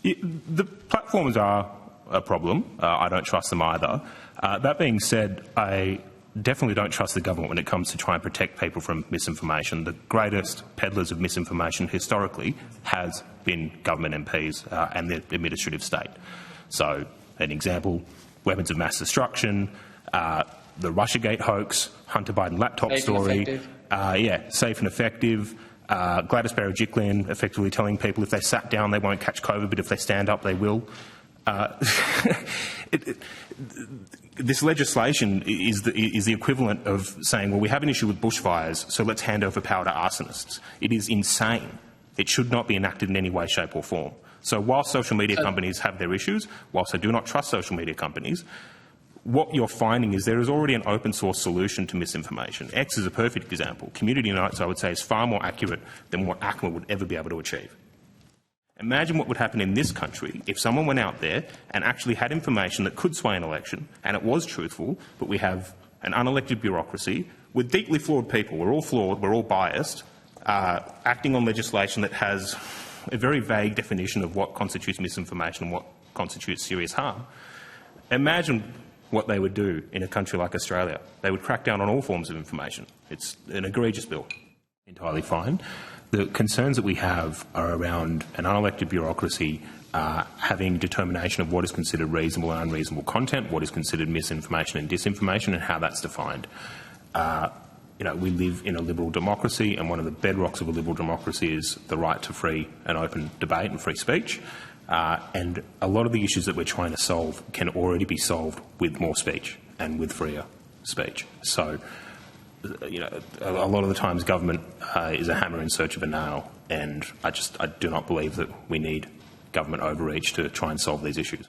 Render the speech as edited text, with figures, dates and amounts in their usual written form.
The platforms are a problem. I don't trust them either. That being said, I definitely don't trust the government when it comes to trying to protect people from misinformation. The greatest peddlers of misinformation historically has been government MPs and the administrative state. So, an example, weapons of mass destruction, the Russiagate hoax, Hunter Biden laptop story. Safe and effective. Gladys Berejiklian effectively telling people if they sat down they won't catch COVID, but if they stand up they will. This legislation is the equivalent of saying, well, we have an issue with bushfires, so let's hand over power to arsonists. It is insane. It should not be enacted in any way, shape or form. So while social media companies have their issues, whilst I do not trust social media companies, what you're finding is there is already an open source solution to misinformation. X is a perfect example. Community Notes, I would say, is far more accurate than what ACMA would ever be able to achieve. Imagine what would happen in this country if someone went out there and actually had information that could sway an election, and it was truthful, but we have an unelected bureaucracy with deeply flawed people. We're all flawed, we're all biased, acting on legislation that has a very vague definition of what constitutes misinformation and what constitutes serious harm. Imagine what they would do in a country like Australia. They would crack down on all forms of information. It's an egregious bill. Entirely fine. The concerns that we have are around an unelected bureaucracy having determination of what is considered reasonable and unreasonable content, what is considered misinformation and disinformation, and how that's defined. We live in a liberal democracy, and one of the bedrocks of a liberal democracy is the right to free and open debate and free speech. And a lot of the issues that we're trying to solve can already be solved with more speech and with freer speech. So, a lot of the times government is a hammer in search of a nail, and I do not believe that we need government overreach to try and solve these issues.